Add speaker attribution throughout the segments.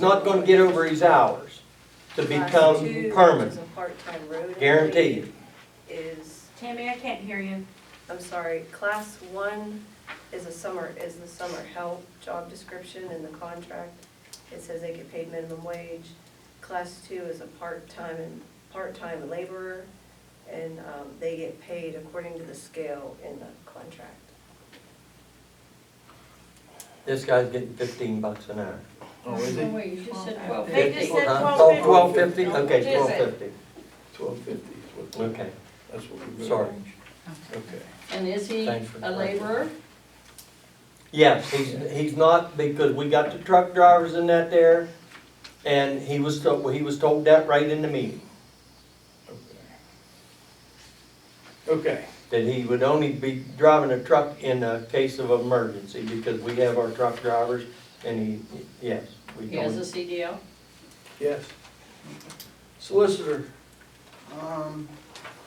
Speaker 1: not gonna get over his hours to become
Speaker 2: Class 2, which
Speaker 1: permanent,
Speaker 2: is a part-time road
Speaker 1: guaranteed.
Speaker 2: employee, is,
Speaker 3: Tammy, I can't hear you.
Speaker 2: I'm sorry, class 1 is the summer help job description in the contract. It says they get paid minimum wage. Class 2 is a part-time laborer, and they get paid according to the scale in the contract.
Speaker 1: This guy's getting $15 an hour.
Speaker 4: Oh, is he?
Speaker 5: wait, you just said
Speaker 3: They just said
Speaker 1: $12.50?
Speaker 3: 12.50.
Speaker 1: Okay,
Speaker 3: What is it?
Speaker 1: $12.50. Okay,
Speaker 4: That's what we're.
Speaker 1: sorry.
Speaker 4: Okay.
Speaker 5: And is he
Speaker 1: Thanks for
Speaker 5: a laborer?
Speaker 1: Yes, he's not, because we got the truck drivers in that there, and he was told that right in the meeting,
Speaker 4: Okay.
Speaker 1: that he would only be driving a truck in a case of emergency, because we have our truck drivers, and yes. we
Speaker 5: He has a
Speaker 1: told-
Speaker 5: CDL?
Speaker 4: Yes. Solicitor.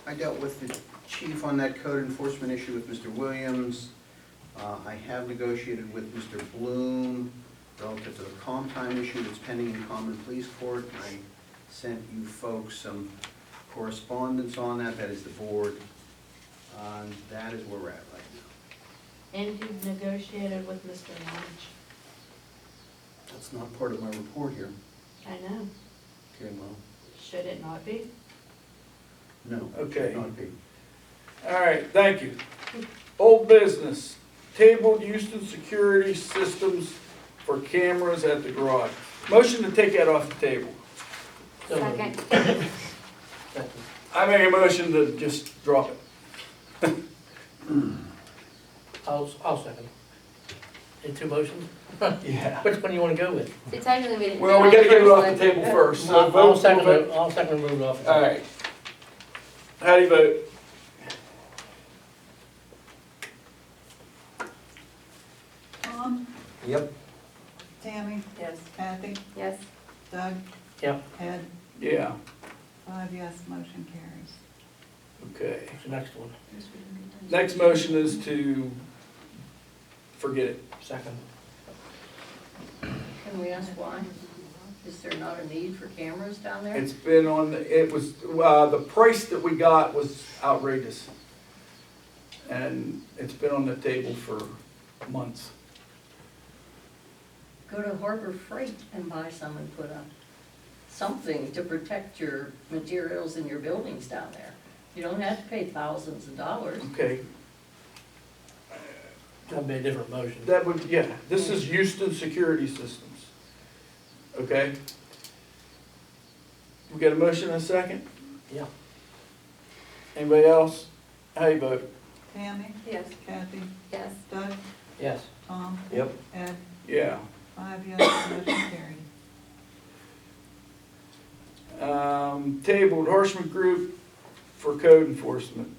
Speaker 6: I dealt with the chief on that code enforcement issue with Mr. Williams. I have negotiated with Mr. Bloom relative to the comp time issue that's pending in common pleas court. I sent you folks some correspondence on that, that is the board. That is where we're at right now.
Speaker 3: And you've negotiated with Mr. Lynch.
Speaker 6: That's not part of my report here.
Speaker 3: I know.
Speaker 6: Okay, well,
Speaker 3: Should it not be?
Speaker 6: no. it
Speaker 4: Okay.
Speaker 6: should not be.
Speaker 4: All right, thank you. Old business, tabled Houston security systems for cameras at the garage. Motion to take that off the table.
Speaker 3: Second.
Speaker 4: I make a motion to just drop it.
Speaker 7: I'll second. In two motions?
Speaker 4: Yeah.
Speaker 7: Which one do you want to go with?
Speaker 8: So technically, we didn't.
Speaker 4: Well, we gotta get it off the table first, so
Speaker 7: I'll
Speaker 4: vote.
Speaker 7: second it, I'll second the move off.
Speaker 4: All right. How do you vote?
Speaker 9: Tom,
Speaker 1: Yep,
Speaker 9: Tammy,
Speaker 2: Yes.
Speaker 9: Kathy,
Speaker 8: Yes.
Speaker 9: Doug,
Speaker 7: Yep,
Speaker 9: Ed,
Speaker 4: Yeah,
Speaker 9: 5 yes, motion carries.
Speaker 4: okay.
Speaker 7: what's the next one?
Speaker 4: Next motion is to forget it.
Speaker 7: Second.
Speaker 5: Can we ask why? Is there not a need for cameras down there?
Speaker 4: It's been on, the price that we got was outrageous. And it's been on the table for months.
Speaker 5: Go to Harbor Freight and buy some and put up something to protect your materials in your buildings down there. You don't have to pay thousands of dollars.
Speaker 4: Okay,
Speaker 7: That'd be a different motion.
Speaker 4: that would, yeah, this is Houston Security Systems. Okay? We got a motion and a second?
Speaker 7: Yeah.
Speaker 4: Anybody else? How you vote?
Speaker 9: Tammy,
Speaker 2: Yes.
Speaker 9: Kathy,
Speaker 8: Yes.
Speaker 9: Doug,
Speaker 7: Yes.
Speaker 9: Tom,
Speaker 1: yep.
Speaker 9: Ed,
Speaker 4: Yeah.
Speaker 9: 5 yes, motion carried.
Speaker 4: Tabled Horseman Group for code enforcement.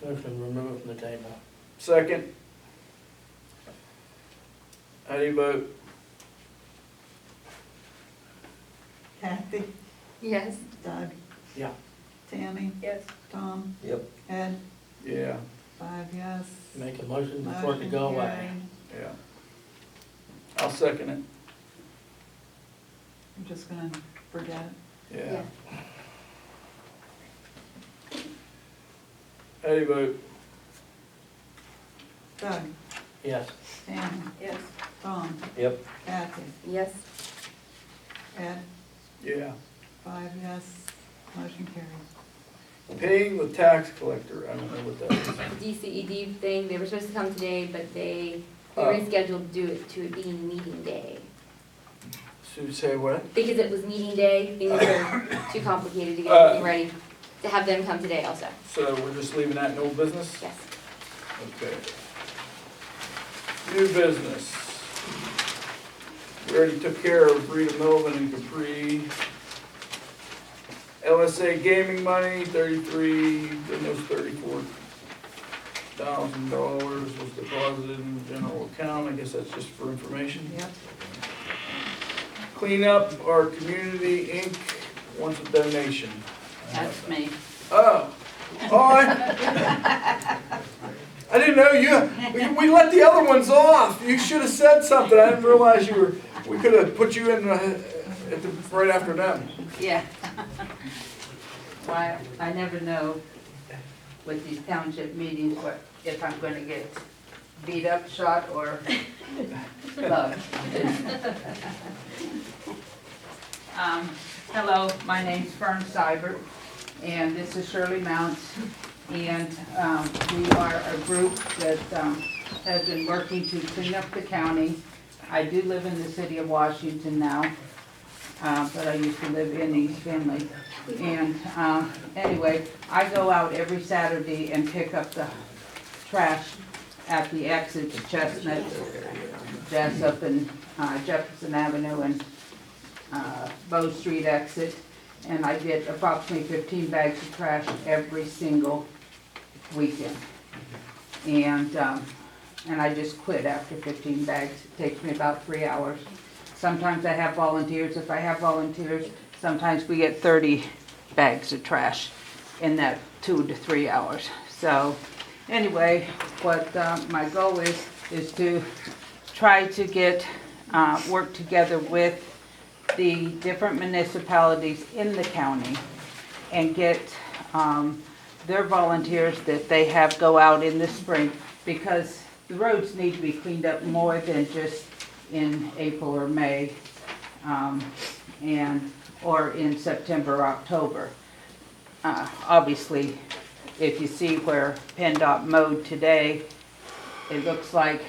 Speaker 7: Motion to remove it from the table.
Speaker 4: Second. How do you vote?
Speaker 9: Kathy,
Speaker 8: Yes.
Speaker 9: Doug,
Speaker 7: Yeah.
Speaker 9: Tammy,
Speaker 2: Yes.
Speaker 9: Tom,
Speaker 1: Yep.
Speaker 9: Ed,
Speaker 4: Yeah,
Speaker 9: 5 yes.
Speaker 7: Make a motion for it to
Speaker 9: Motion
Speaker 7: go away.
Speaker 9: carried.
Speaker 4: yeah. I'll second it.
Speaker 9: I'm just gonna forget it.
Speaker 4: Yeah. How do you vote?
Speaker 9: Doug,
Speaker 7: Yes.
Speaker 9: Tammy,
Speaker 2: Yes.
Speaker 9: Tom,
Speaker 1: Yep.
Speaker 9: Kathy,
Speaker 8: Yes.
Speaker 9: Ed,
Speaker 4: Yeah.
Speaker 9: 5 yes, motion carried.
Speaker 4: Paying the tax collector, I don't know what that is.
Speaker 8: DCED thing, they were supposed to come today, but we
Speaker 4: Oh.
Speaker 8: rescheduled to do it to it being meeting day.
Speaker 4: So you say what?
Speaker 8: Because it was meeting day, things are too complicated to get everything ready, to have them come today also.
Speaker 4: So we're just leaving that in old business?
Speaker 8: Yes.
Speaker 4: Okay. New business. We already took care of Rita Melvin and Capri. LSA gaming money, almost $34,000 was deposited in the general account. I guess that's just for information.
Speaker 9: Yep.
Speaker 4: Clean up our community, Inc. wants a donation.
Speaker 5: That's me.
Speaker 4: Oh, I didn't know you, we let the other ones off. You should have said something. I didn't realize you were We could have put you in right after them.
Speaker 10: Yeah. Why, I never know with these township meetings what, if I'm gonna get beat up, shot, or loved. Hello, my name's Fern Seibert, and this is Shirley Mounts, and we are a group that has been working to clean up the county. I do live in the city of Washington now, but I used to live in East Finley. And anyway, I go out every Saturday and pick up the trash at the exits, Chestnut, Jessup, and Jefferson Avenue, and Bow Street exit. And I get approximately 15 bags of trash every single weekend. And I just quit after 15 bags. It takes me about 3 hours. Sometimes I have volunteers. If I have volunteers, sometimes we get 30 bags of trash in that 2 to 3 hours. So anyway, what my goal is to try to get, work together with the different municipalities in the county and get their volunteers that they have go out in the spring, because the roads need to be cleaned up more than just in April or May, or in September or October. Obviously, if you see where PennDOT mowed today, it looks like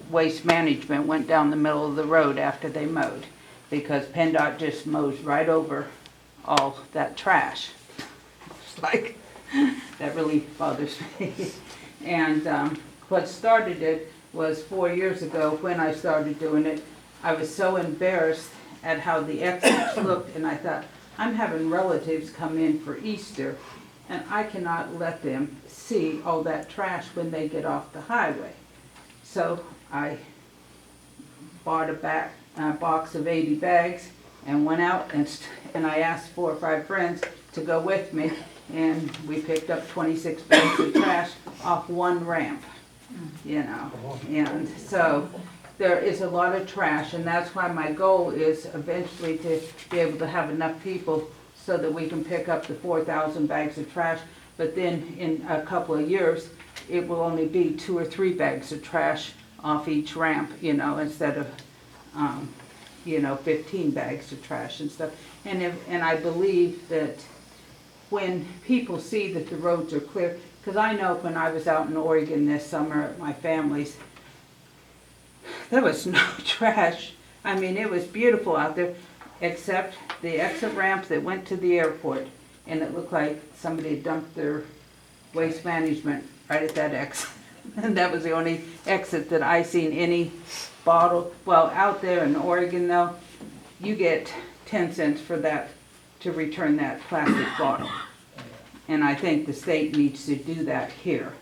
Speaker 10: Waste Management went down the middle of the road after they mowed, because PennDOT just mows right over all that trash. It's like, that really bothers me. And what started it was 4 years ago when I started doing it. I was so embarrassed at how the exits looked, and I thought, I'm having relatives come in for Easter, and I cannot let them see all that trash when they get off the highway. So I bought a box of 80 bags and went out and I asked 4 or 5 friends to go with me, and we picked up 26 bags of trash off one ramp, you know. And so there is a lot of trash, and that's why my goal is eventually to be able to have enough people so that we can pick up the 4,000 bags of trash. But then in a couple of years, it will only be 2 or 3 bags of trash off each ramp, you know, instead of, 15 bags of trash and stuff. And I believe that when people see that the roads are clear, because I know when I was out in Oregon this summer at my family's, there was no trash. I mean, it was beautiful out there, except the exit ramp that went to the airport, and it looked like somebody had dumped their Waste Management right at that exit. And that was the only exit that I seen any bottle. Well, out there in Oregon though, you get 10 cents for that, to return that plastic bottle. And I think the state needs to do that here,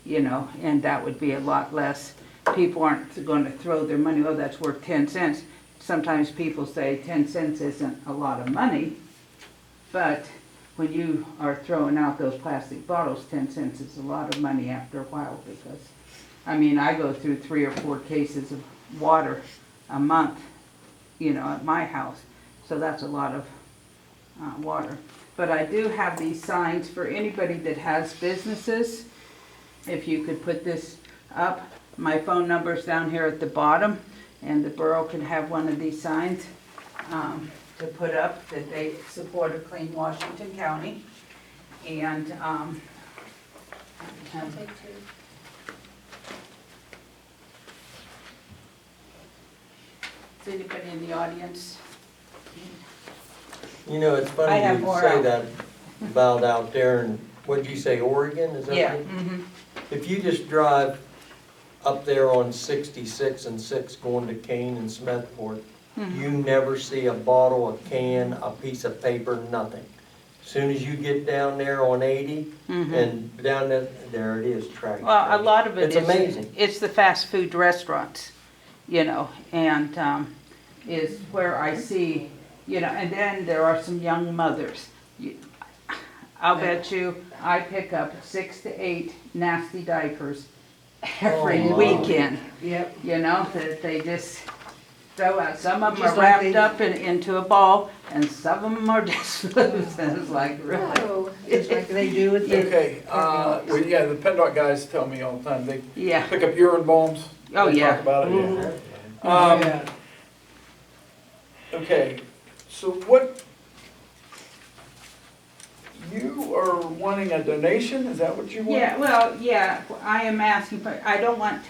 Speaker 10: you know, and that would be a lot less. People aren't going to throw their money, oh, that's worth 10 cents. Sometimes people say 10 cents isn't a lot of money, but when you are throwing out those plastic bottles, 10 cents is a lot of money after a while, because, I mean, I go through 3 or 4 cases of water a month, you know, at my house, so that's a lot of water. But I do have these signs for anybody that has businesses. If you could put this up, my phone number's down here at the bottom, and the borough can have one of these signs to put up that they support a clean Washington County. And
Speaker 2: I'll take 2.
Speaker 10: is anybody in the audience?
Speaker 1: You know, it's
Speaker 10: I
Speaker 1: funny
Speaker 10: have
Speaker 1: you
Speaker 10: more
Speaker 1: say
Speaker 10: out.
Speaker 1: that about out there, and what'd you say, Oregon, is that
Speaker 10: Yeah.
Speaker 1: right?
Speaker 10: Mm-hmm.
Speaker 1: If you just drive up there on 66 and 6 going to Kane and Smethport, you never see a bottle, a can, a piece of paper, nothing. Soon as you get down there on 80 and down there it is, trash.
Speaker 10: Well, a lot of it
Speaker 1: It's
Speaker 10: is,
Speaker 1: amazing.
Speaker 10: it's the fast food restaurants, you know, and is where I see, you know, and then there are some young mothers. I'll bet you I pick up 6 to 8 nasty diapers every
Speaker 1: Oh, my.
Speaker 10: weekend.
Speaker 2: Yep.
Speaker 10: You know, that they just, throw out. Some of them
Speaker 11: Just
Speaker 10: are
Speaker 11: like
Speaker 10: wrapped
Speaker 11: they-
Speaker 10: up into a ball, and some of them are just loose, and it's like, really?
Speaker 8: Oh,
Speaker 11: Just like they do with the.
Speaker 4: Okay, well, yeah, the PennDOT guys tell me all the time, they
Speaker 10: Yeah,
Speaker 4: pick up urine bombs.
Speaker 10: Oh,
Speaker 4: They
Speaker 10: yeah.
Speaker 4: talk about it, yeah.
Speaker 11: Mhm.
Speaker 4: Um, okay, so what, you are wanting a donation, is that what you want?
Speaker 10: yeah, well, yeah, I am asking for, I don't want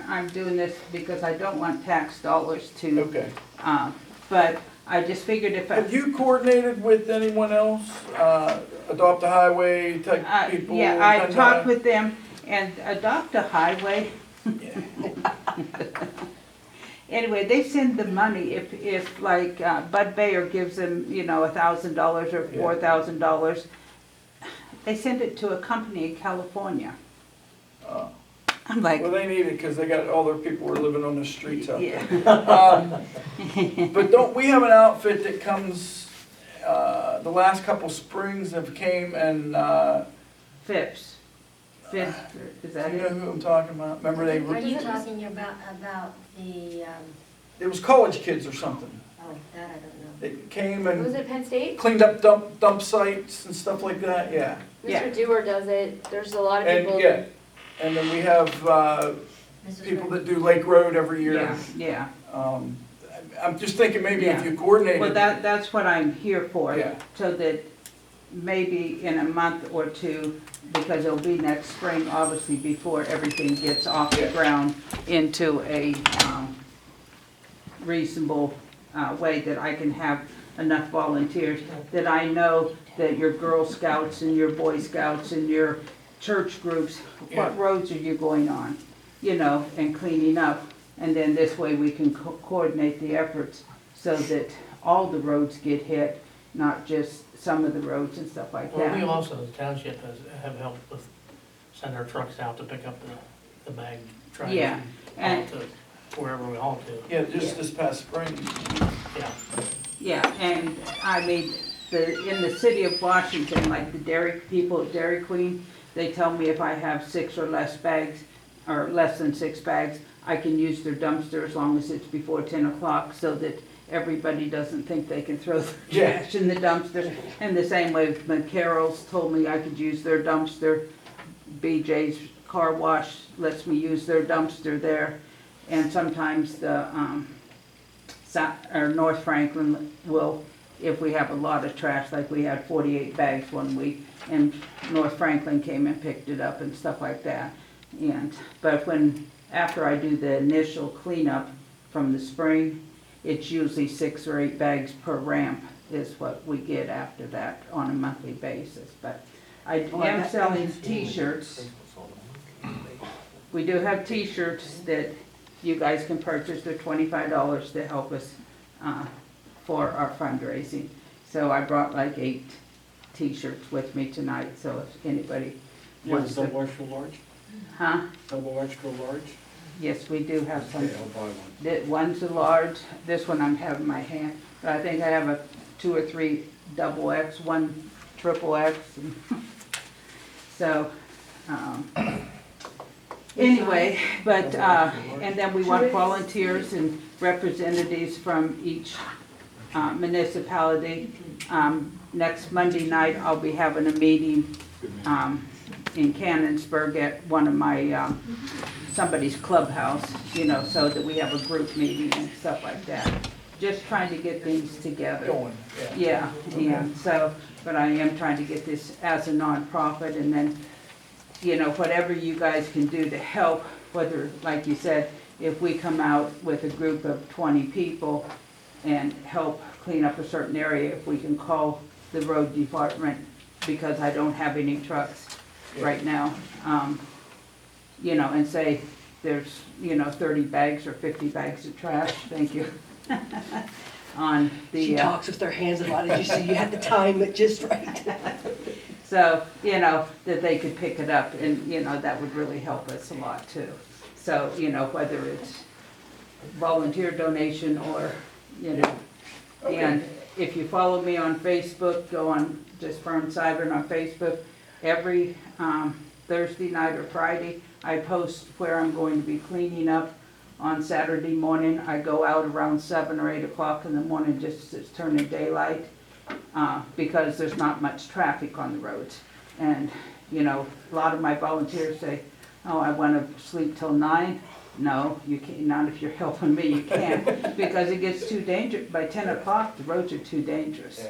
Speaker 10: I'm doing this because I don't want tax dollars to,
Speaker 4: Okay.
Speaker 10: but I just figured if I.
Speaker 4: Have you coordinated with anyone else, Adopt a Highway type people?
Speaker 10: Yeah, I
Speaker 4: PennDOT?
Speaker 10: talked with them, and Adopt a Highway. Anyway, they send the money, if like Bud Bayer gives them, $1,000 or
Speaker 4: Yeah.
Speaker 10: $4,000, they send it to a company in California.
Speaker 4: Oh.
Speaker 10: I'm like,
Speaker 4: Well, they need it because they got all their people are living on the streets out there.
Speaker 10: yeah.
Speaker 4: But don't, we have an outfit that comes, the last couple springs have came and,
Speaker 10: Phipps. Phipps, is
Speaker 4: do
Speaker 10: that
Speaker 4: you know
Speaker 10: it?
Speaker 4: who I'm talking about? Remember
Speaker 12: Are
Speaker 4: they,
Speaker 12: you talking about the,
Speaker 4: it was college kids or something.
Speaker 12: oh, that I don't know.
Speaker 4: They came
Speaker 8: was
Speaker 4: and
Speaker 8: it Penn State?
Speaker 4: cleaned up dump sites and stuff like that, yeah.
Speaker 10: Yeah.
Speaker 8: Mr. Dewar does it. There's a lot of
Speaker 4: And,
Speaker 8: people.
Speaker 4: yeah, and then we have,
Speaker 12: Mrs.
Speaker 4: people
Speaker 12: Ray?
Speaker 4: that do Lake Road every year.
Speaker 10: Yeah, yeah.
Speaker 4: I'm just thinking maybe if
Speaker 10: Yeah.
Speaker 4: you coordinated.
Speaker 10: Well, that's what I'm here for.
Speaker 4: Yeah.
Speaker 10: So that maybe in a month or two, because it'll be next spring, obviously, before everything gets off the
Speaker 4: Yeah.
Speaker 10: ground into a reasonable way that I can have enough volunteers, that I know that your Girl Scouts and your Boy Scouts and your church groups,
Speaker 4: Yeah.
Speaker 10: what roads are you going on? And cleaning up. And then this way we can coordinate the efforts so that all the roads get hit, not just some of the roads and stuff like
Speaker 7: Well, we
Speaker 10: that.
Speaker 7: also, the township have helped with, send our trucks out to pick up the bag trash.
Speaker 10: Yeah,
Speaker 7: And
Speaker 10: and,
Speaker 7: haul to wherever we haul to,
Speaker 4: Yeah, just this past spring.
Speaker 7: yeah.
Speaker 10: yeah, and I mean, in the city of Washington, like the dairy people at Dairy Queen, they tell me if I have 6 or less bags, or less than 6 bags, I can use their dumpster as long as it's before 10 o'clock, so that everybody doesn't think they can throw their
Speaker 4: Yeah.
Speaker 10: trash in the dumpster. And the same way, McCarroll's told me I could use their dumpster. BJ's Car Wash lets me use their dumpster there. And sometimes the, North Franklin will, if we have a lot of trash, like we had 48 bags one week, and North Franklin came and picked it up and stuff like that. But after I do the initial cleanup from the spring, it's usually 6 or 8 bags per ramp is what we get after that on a monthly basis. But I am selling T-shirts. We do have T-shirts that you guys can purchase. They're $25 to help us for our fundraising. So I brought like 8 T-shirts with me tonight, so if anybody wants to.
Speaker 13: Double extra large?
Speaker 10: Huh?
Speaker 13: Double extra large?
Speaker 10: Yes, we do have some.
Speaker 13: Okay, I'll buy one.
Speaker 10: One's a large, this one I'm having in my hand, but I think I have a 2 or 3 double X, 1 triple X. So, anyway, but, and then we want volunteers and representatives from each municipality. Next Monday night, I'll be having a meeting in Cannonsburg at one of my, somebody's clubhouse, so that we have a group meeting and stuff like that. Just trying to get things together.
Speaker 4: Going, yeah.
Speaker 10: Yeah, so, but I am trying to get this as a nonprofit, and then, whatever you guys can do to help, whether, like you said, if we come out with a group of 20 people and help clean up a certain area, if we can call the road department, because I don't have any trucks right now, and say there's, 30 bags or 50 bags of trash, thank you, on the.
Speaker 11: She talks with her hands a lot, as you see, you have to time it just right.
Speaker 10: So, that they could pick it up, and, that would really help us a lot too. So, whether it's volunteer donation or,
Speaker 4: Okay.
Speaker 10: and if you follow me on Facebook, go on just Fern Seibert on Facebook. Every Thursday night or Friday, I post where I'm going to be cleaning up On Saturday morning, I go out around 7 or 8 o'clock in the morning just as it's turning daylight, because there's not much traffic on the roads. And, you know, a lot of my volunteers say, oh, I want to sleep till 9. No, you can't, not if you're helping me, you can't, because it gets too dangerous. By 10 o'clock, the roads are too dangerous.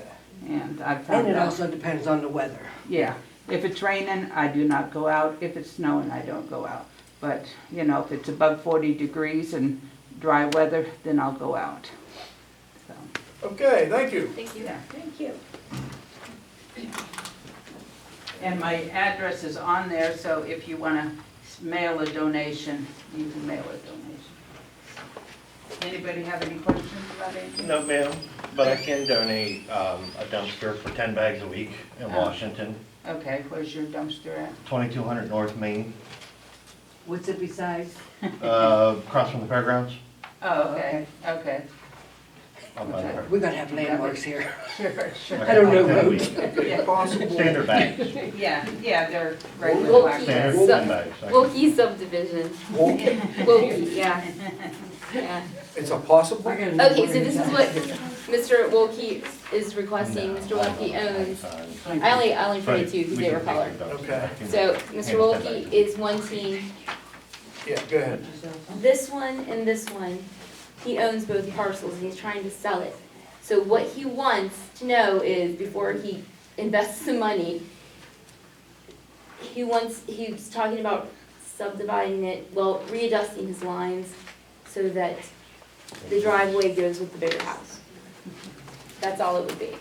Speaker 10: And I've found
Speaker 11: And it
Speaker 10: out.
Speaker 11: also depends on the weather.
Speaker 10: Yeah, if it's raining, I do not go out. If it's snowing, I don't go out. But, you know, if it's above 40 degrees and dry weather, then I'll go out. So,
Speaker 4: Okay, thank you.
Speaker 8: Thank you.
Speaker 10: yeah.
Speaker 11: Thank you.
Speaker 10: And my address is on there, so if you want to mail a donation, you can mail a donation. Anybody have any questions about anything?
Speaker 14: No, ma'am, but I can donate a dumpster for 10 bags a week in Washington,
Speaker 10: Okay, where's your dumpster at?
Speaker 14: 2200 North Main,
Speaker 11: What's it besides?
Speaker 14: across from the fairgrounds.
Speaker 10: Oh, okay, okay.
Speaker 14: Up by the fair.
Speaker 11: We're gonna have landmarks here.
Speaker 10: Sure, sure.
Speaker 11: I don't know roads.
Speaker 14: Standard bags,
Speaker 10: Yeah, yeah, they're regular
Speaker 8: We'll
Speaker 10: black
Speaker 8: keep
Speaker 10: bags.
Speaker 14: standard
Speaker 8: some-
Speaker 14: 10 bags.
Speaker 8: Wilkie subdivision. Wilkie, yeah. Yeah.
Speaker 4: It's a possible?
Speaker 8: Okay, so this is what Mr. Wilkie is requesting. Mr. Wilkie owns, I only printed two because they were colored.
Speaker 4: Okay.
Speaker 8: So Mr. Wilkie is wanting
Speaker 4: Yeah, go ahead.
Speaker 8: this one and this one. He owns both parcels and he's trying to sell it. So what he wants to know is, before he invests the money, he's talking about subdividing it, well, readjusting his lines so that the driveway goes with the bigger house. That's all it would be.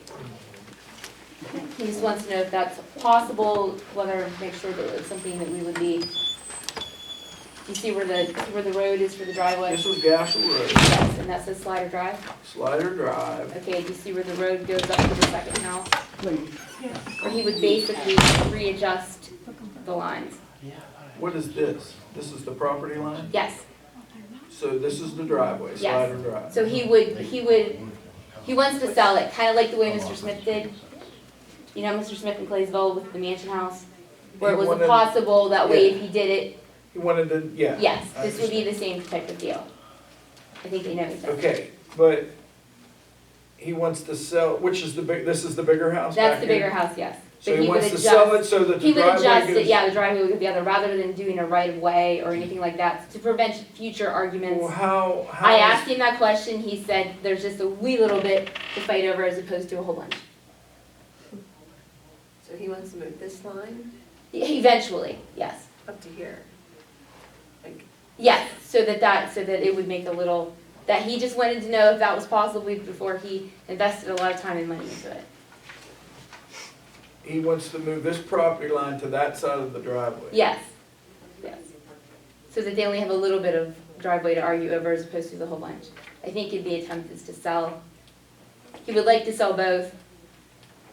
Speaker 8: He just wants to know if that's possible, whether, make sure that it's something that we would be. Do you see where the road is for the driveway?
Speaker 4: This is Gashel Road,
Speaker 8: Yes, and that says Slider Drive.
Speaker 4: Slider Drive.
Speaker 8: Okay, do you see where the road goes up to the second house? Where he would basically readjust the lines.
Speaker 4: What is this? This is the property line?
Speaker 8: Yes,
Speaker 4: So this is the driveway,
Speaker 8: Yes.
Speaker 4: Slider Drive.
Speaker 8: so he wants to sell it, kinda like the way Mr. Smith did. You know, Mr. Smith in Claysville with the mansion house, where it
Speaker 4: He
Speaker 8: was
Speaker 4: wanted-
Speaker 8: possible, that way
Speaker 4: yeah.
Speaker 8: if he did it,
Speaker 4: He wanted to, yeah.
Speaker 8: yes,
Speaker 4: I
Speaker 8: this would be the same type of deal. I think they know each other.
Speaker 4: Okay, but he wants to sell, which is this is the bigger house
Speaker 8: That's
Speaker 4: back
Speaker 8: the
Speaker 4: here?
Speaker 8: bigger house, yes.
Speaker 4: So
Speaker 8: But
Speaker 4: he
Speaker 8: would
Speaker 4: wants to sell it so that
Speaker 8: He
Speaker 4: the
Speaker 8: would adjust
Speaker 4: driveway
Speaker 8: it,
Speaker 4: goes.
Speaker 8: yeah, the driveway would go the other, rather than doing a right of way or anything like that, to prevent future arguments.
Speaker 4: Well, how
Speaker 8: I
Speaker 4: is-
Speaker 8: asked him that question, he said there's just a wee little bit to fight over as opposed to a whole bunch.
Speaker 2: So he wants to move this line
Speaker 8: Eventually, yes.
Speaker 2: up to here. Like,
Speaker 8: Yes, so that it would make a little, that he just wanted to know if that was possible before he invested a lot of time and money into it.
Speaker 4: He wants to move this property line to that side of the driveway.
Speaker 8: Yes, yes. So that they only have a little bit of driveway to argue over as opposed to the whole bunch. I think the attempt is to sell, he would like to sell both,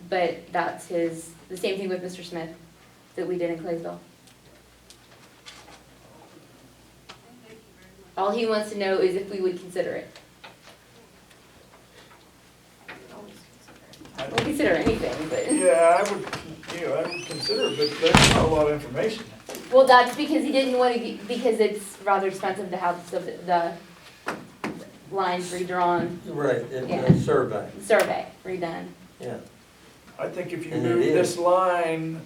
Speaker 8: but that's the same thing with Mr. Smith that we did in Claysville. All he wants to know is if we would consider it. We'll consider anything, but,
Speaker 4: Yeah, I would consider it, but that's not a lot of information.
Speaker 8: well, that's because he didn't want to, because it's rather expensive to have the lines redrawn,
Speaker 1: Right,
Speaker 8: Yeah.
Speaker 1: the survey,
Speaker 8: survey redone.
Speaker 1: yeah.
Speaker 4: I think if you
Speaker 1: And it
Speaker 4: move
Speaker 1: is.
Speaker 4: this line,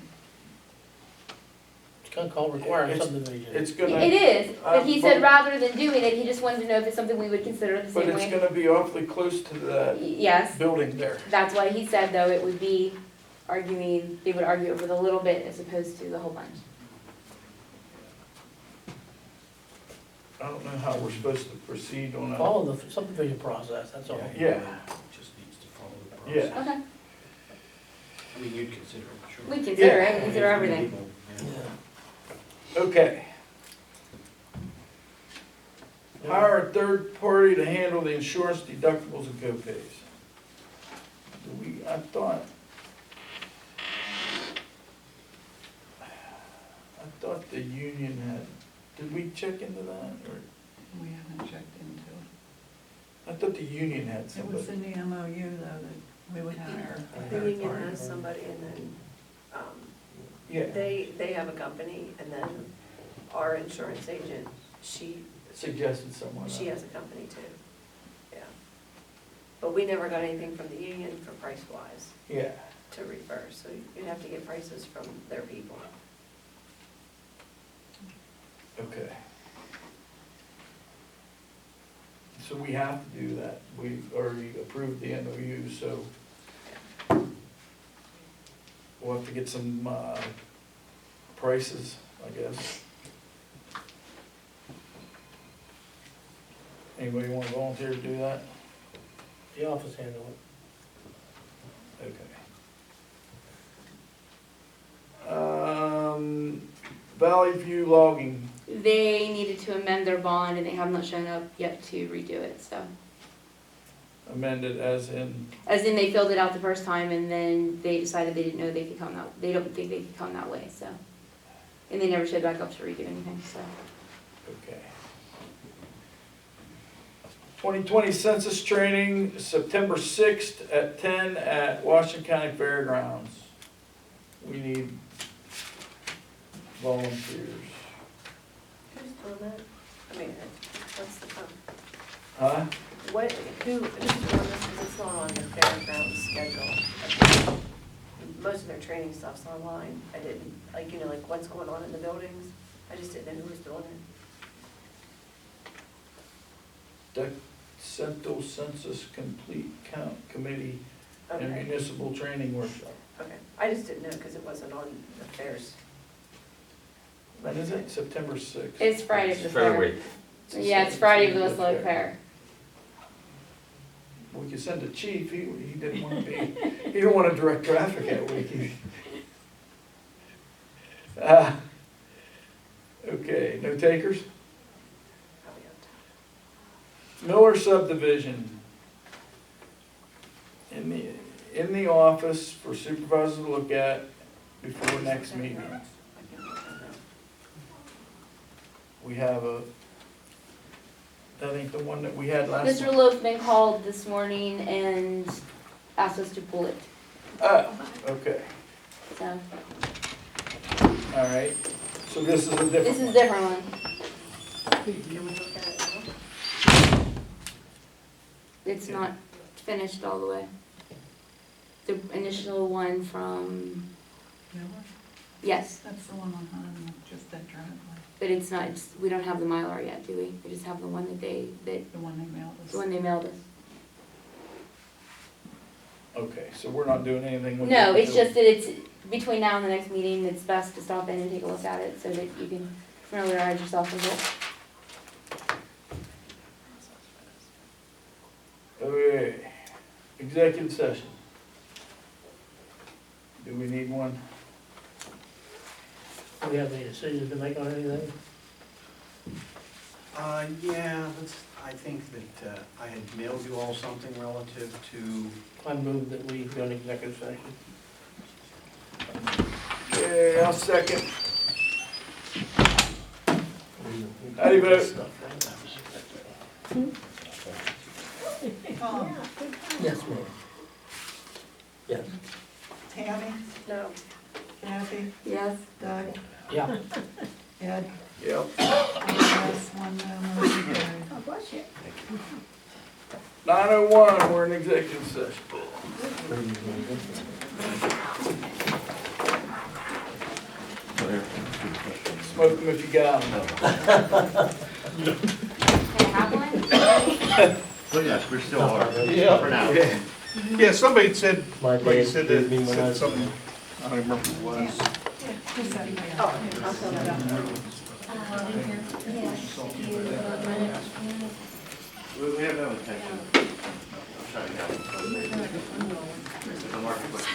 Speaker 7: It's gonna call require
Speaker 4: It's-
Speaker 7: subdivision.
Speaker 4: it's gonna.
Speaker 8: It is, but he said
Speaker 4: but-
Speaker 8: rather than doing it, he just wanted to know if it's something we would consider the
Speaker 4: But
Speaker 8: same
Speaker 4: it's
Speaker 8: way.
Speaker 4: gonna be awfully close to that
Speaker 8: Yes,
Speaker 4: building there.
Speaker 8: that's why he said though it would be arguing, they would argue over the little bit as opposed to the whole bunch.
Speaker 4: I don't know how we're supposed to proceed on that.
Speaker 7: Follow the subdivision process, that's all.
Speaker 4: Yeah,
Speaker 13: Just needs to follow the process.
Speaker 4: yeah.
Speaker 8: Okay,
Speaker 13: I mean, you'd consider it, sure.
Speaker 8: we consider it, we consider everything.
Speaker 4: Okay. Hire a third party to handle the insurance deductibles and co-pays. I thought the union had, did we check into that, or,
Speaker 9: We haven't checked into
Speaker 4: I thought the union had
Speaker 9: it. It was
Speaker 4: somebody.
Speaker 9: in the MOU though that we would hire. a
Speaker 2: the
Speaker 9: third
Speaker 2: union
Speaker 9: party.
Speaker 2: has somebody and then,
Speaker 4: Yeah,
Speaker 2: they have a company and then our insurance agent, she
Speaker 4: suggested someone.
Speaker 2: She has a company too, yeah. But we never got anything from the union for price-wise
Speaker 4: Yeah,
Speaker 2: to refer, so you'd have to get prices from their people.
Speaker 4: okay. So we have to do that. We already approved the MOU, so we'll have to get some, prices, I guess. Anybody wanna volunteer to do that?
Speaker 7: The office handle it.
Speaker 4: Okay. Valley View logging,
Speaker 8: They needed to amend their bond and they have not shown up yet to redo it, so.
Speaker 4: amended as in,
Speaker 8: As in, they filled it out the first time and then they decided they didn't know they could come that, they don't think they could come that way, so. And they never showed back up to redo anything, so.
Speaker 4: okay. 2020 census training, September 6th at 10 at Washington County Fairgrounds. We need volunteers.
Speaker 2: Who's doing that? I mean, what's the,
Speaker 4: Huh?
Speaker 2: what, who's doing this, because it's not on the fairgrounds schedule. Most of their training stuff's online. I didn't, like, you know, like what's going on in the buildings, I just didn't know who was doing it.
Speaker 4: Decental Census Complete Count Committee and
Speaker 2: Okay,
Speaker 4: Municipal Training Workshop.
Speaker 2: okay, I just didn't know because it wasn't on the fairs.
Speaker 4: When is it? September 6th?
Speaker 8: It's Friday of the fair. Yeah, it's Friday of the Westlaw
Speaker 4: Okay.
Speaker 8: Fair.
Speaker 4: We could send a chief, he didn't want to be, he didn't want to direct traffic that week. Okay, no takers?
Speaker 2: Probably on
Speaker 4: Miller subdivision. In the office for supervisors to look at before next meeting. We have that ain't the one that we had last
Speaker 8: Mr.
Speaker 4: month.
Speaker 8: Loafman called this morning and asked us to pull it,
Speaker 4: Oh, okay,
Speaker 8: so.
Speaker 4: all right. So this is a different
Speaker 8: This is a
Speaker 4: one.
Speaker 8: different one.
Speaker 2: Can we look at it now?
Speaker 8: It's not finished all the way. The initial one from,
Speaker 9: Miller?
Speaker 8: yes,
Speaker 9: That's the one on Highland, just that driveway,
Speaker 8: but it's not, we don't have the Mylar yet, do we? We just have the one that
Speaker 9: the one they mailed us.
Speaker 8: the one they mailed us.
Speaker 4: Okay, so we're not doing anything with
Speaker 8: No,
Speaker 4: it
Speaker 8: it's
Speaker 4: until-
Speaker 8: just that it's, between now and the next meeting, it's best to stop in and take a look at it so that you can familiarize yourself with it.
Speaker 4: Okay, executive session. Do we need one?
Speaker 7: Do we have any decisions to make on anything?
Speaker 6: Yeah, I think that I had mailed you all something relative to,
Speaker 7: I move that we go into executive session.
Speaker 4: Okay, I'll second. How do you vote?
Speaker 9: Tom,
Speaker 1: Yes, ma'am. Yes.
Speaker 9: Tammy,
Speaker 2: No.
Speaker 9: Kathy,
Speaker 8: Yes?
Speaker 9: Doug,
Speaker 7: Yeah.
Speaker 9: Ed,
Speaker 4: Yep.
Speaker 9: yes, one no, motion carried.
Speaker 4: 9:01, we're in executive session. Smoke them if you got them.
Speaker 8: Can I have one?
Speaker 14: Well, yes, we still are,
Speaker 4: Yeah.
Speaker 14: for now.
Speaker 13: Yeah, somebody said,
Speaker 1: My
Speaker 13: like you
Speaker 1: dad
Speaker 13: said,
Speaker 1: gave me when I
Speaker 13: said
Speaker 1: was.
Speaker 13: something, I don't remember what it was.
Speaker 9: Just that email.
Speaker 2: Oh, I'll fill that out.
Speaker 14: We have no intention of shutting down. The marketplace.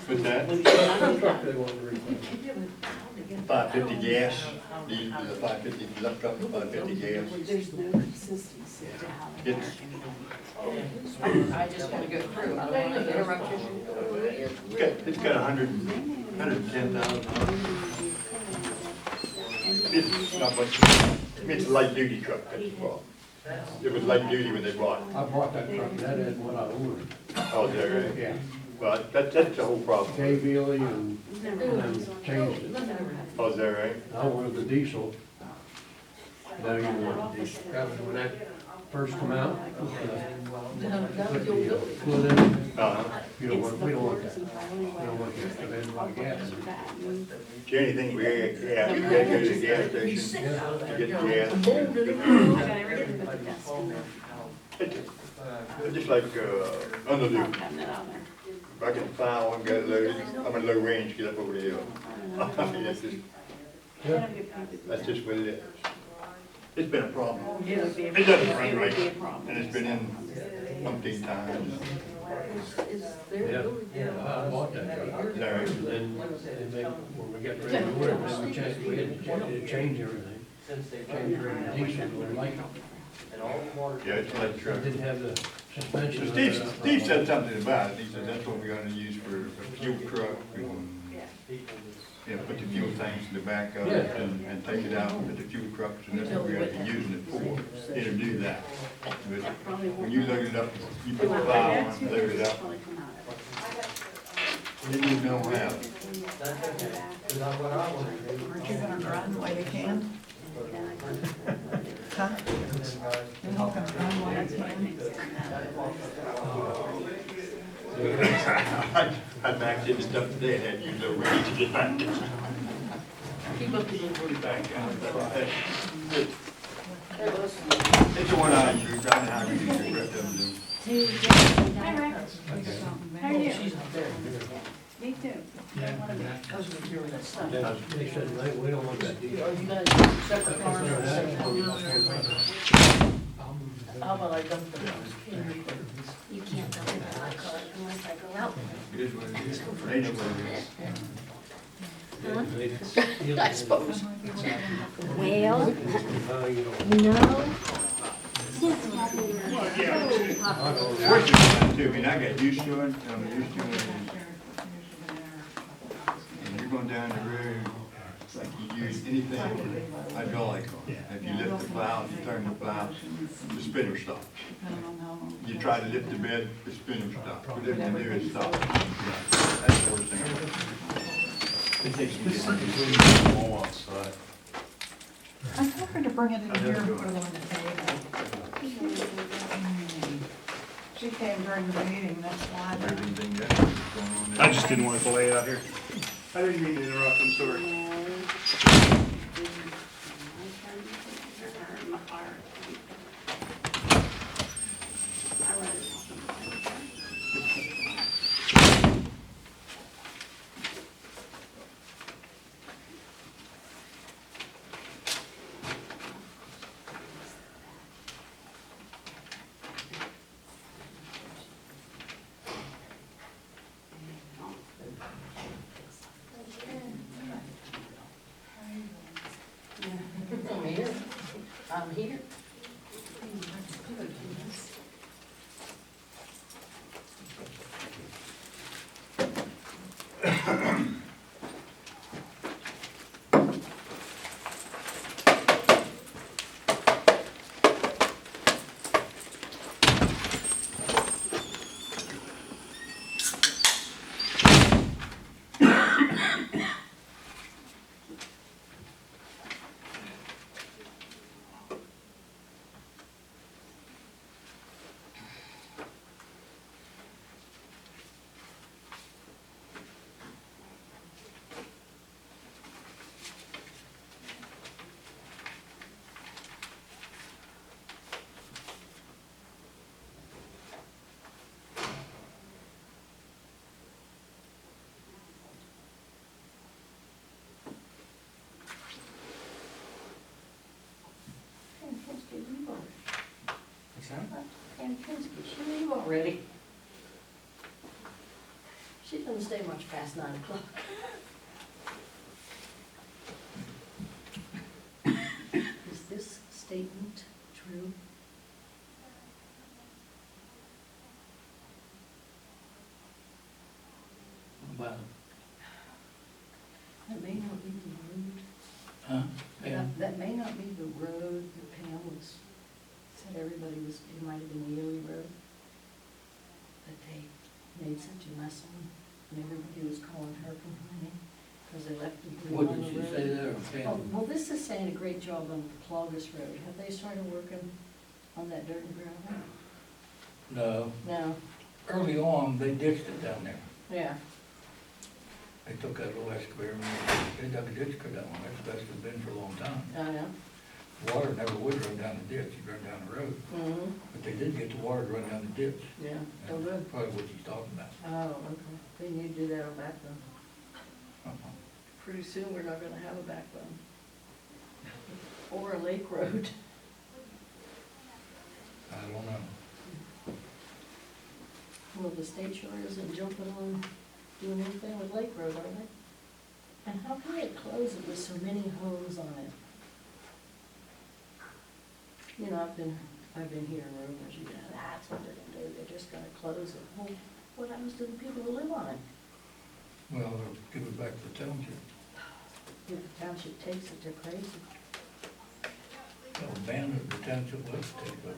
Speaker 14: With that? 550 gas, the 550, left up to 550 gas.
Speaker 11: There's no consistency to how they
Speaker 14: It's-
Speaker 5: I just want to go through, I don't want to interrupt you.
Speaker 14: It's got 100,
Speaker 15: $110,000. It's not much, it's a light duty truck, that's the problem. It was light duty when they bought it.
Speaker 16: I bought that truck, that is what I ordered.
Speaker 15: Oh, is that right?
Speaker 16: Yeah.
Speaker 15: But that's the whole problem.
Speaker 16: J-Billy and changed it.
Speaker 15: Oh, is that right?
Speaker 16: I wanted the diesel. No, you want the diesel. That was when that first come out. Put the flood in. You don't want, we don't want that. We don't want that, because there's a lot of gas in it.
Speaker 15: The only thing we had, you had to go to the gas station to get the gas. It's just like, Honolulu. If I can find one, get loaded, I'm in low range, get up over the hill. I mean, that's just what it is. It's been a problem. It doesn't run right, and it's been in umpteen times.
Speaker 16: Yeah, I bought that truck.
Speaker 15: Is that right?
Speaker 16: And then, when we got ready to order, then we had to change everything. Change the diesel to a light.
Speaker 15: Yeah, it's a light truck.
Speaker 16: It didn't have the suspension.
Speaker 15: Steve said something about it. He said that's what we're gonna use for a fuel truck. Put the fuel tanks in the back of it and take it out and put the fuel trucks, and that's what we're gonna be using it for. It'll do that. But when you load it up, you put the plow on, load it up. Then you know how.
Speaker 9: Aren't you gonna run while you can? Huh? You're not gonna run while you can?
Speaker 15: I backed into stuff today and had to use no range to get back.
Speaker 4: Keep up the little booty back down.
Speaker 15: It's the one I use, I know how to use the rest of them.
Speaker 8: Hi, Rex. How are you?
Speaker 9: Me too.
Speaker 16: They said, we don't want that diesel.
Speaker 5: How about I dump them?
Speaker 12: You can't dump it in my car unless I go out.
Speaker 15: It is what it is. They know what it is.
Speaker 8: I suppose.
Speaker 12: Well,
Speaker 15: Worse than too, I mean, I got used to it, I'm used to it. And you're going down the road, it's like you use anything hydraulic. If you lift the plow, if you turn the plow, the spinner stops. You try to lift the bed, the spinner stops. Whatever you do, it stops. That's the worst thing. It takes me outside.
Speaker 9: I told her to bring it in here and put it on the table. She came during the meeting, that's why.
Speaker 15: Everything that's going on there.
Speaker 13: I just didn't want to lay it out here. I didn't mean to interrupt, I'm sorry.
Speaker 5: I'm here. She leave already. She doesn't stay much past 9 o'clock. Is this statement true?
Speaker 7: Well,
Speaker 5: the road that Pam was, said everybody was, it might have been Ely Road, that they made such a mess on, and everybody was calling her complaining, because they left debris on
Speaker 16: What
Speaker 5: the
Speaker 16: did
Speaker 5: road.
Speaker 16: she say there,
Speaker 5: Oh,
Speaker 16: Pam?
Speaker 5: well, this is saying a great job on Clovis Road. Have they started working on that dirt and gravel?
Speaker 16: No,
Speaker 5: No,
Speaker 4: Early on, they ditched it down there.
Speaker 5: yeah.
Speaker 4: They took that little excavator and they dug a ditch for that one. That's the best it's been for a long time.
Speaker 5: I know.
Speaker 4: Water never would run down the ditch, it'd run down the road.
Speaker 5: Mm-hmm,
Speaker 4: But they did get the water to run down the ditch.
Speaker 5: yeah, oh, good.
Speaker 4: Probably what he's talking about.
Speaker 5: Oh, okay. They need to do that on backbone. Pretty soon, we're not gonna have a backbone. Or a lake road.
Speaker 4: I don't know.
Speaker 5: Well, the state sure isn't jumping on doing anything with Lake Road, are they? And how can they close it with so many homes on it? You know, I've been hearing rumors, you know, that's what they're gonna do, they're just gonna close it. Well, what happens to the people who live on it?
Speaker 4: Well, they'll give it back to the township.
Speaker 5: If the township takes it, they're crazy.
Speaker 4: They'll abandon it, the township will take it.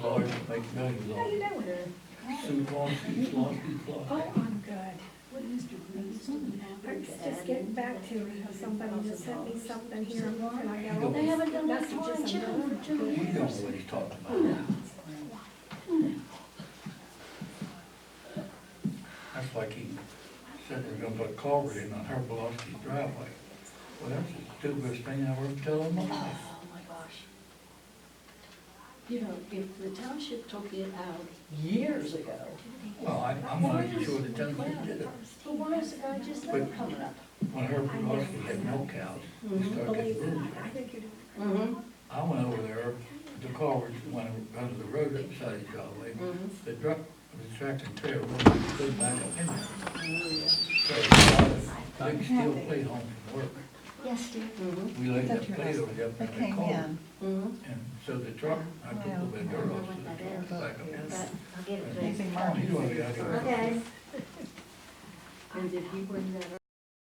Speaker 4: Lawyers make millions
Speaker 9: How
Speaker 4: on
Speaker 9: you
Speaker 4: it.
Speaker 9: doing?
Speaker 4: Sue lawsuits, lawsuits,
Speaker 9: Oh,
Speaker 4: lawsuits.
Speaker 9: I'm good. I was just getting back to somebody that sent me something here, and I got all
Speaker 5: They haven't
Speaker 9: these
Speaker 5: done that
Speaker 9: messages
Speaker 5: fine
Speaker 9: and
Speaker 5: chicken for 2
Speaker 4: We don't know
Speaker 5: years.
Speaker 4: what he's talking about. That's like he said they're gonna put a culvert in on Herbalowski's driveway. Well, that's the stupidest thing I ever tell him.
Speaker 5: Oh, my gosh. You know, if the township took it out years ago,
Speaker 4: Well, I'm not even sure the township did it.
Speaker 5: well, why is the guy just never coming up?
Speaker 4: When Herbalowski had milk cows, he started getting birds.
Speaker 5: Mm-hmm.
Speaker 4: I went over there, the culvert went under the road up beside each other. The truck, the tractor and trailer, couldn't back up in there.
Speaker 5: Oh, yeah.
Speaker 4: So, big steel plate home from work.
Speaker 5: Yes, dear. Mm-hmm.
Speaker 4: We laid that plate over there
Speaker 9: They
Speaker 4: and
Speaker 9: came
Speaker 4: called.
Speaker 9: in.
Speaker 5: Mm-hmm.
Speaker 4: And so the truck, I put a little bit of dirt off, so the truck back up in there.
Speaker 12: I'll get it to you.
Speaker 9: Anything
Speaker 4: Oh,
Speaker 9: more?
Speaker 4: he's one of the guys.
Speaker 12: Okay.
Speaker 5: And did he bring that up?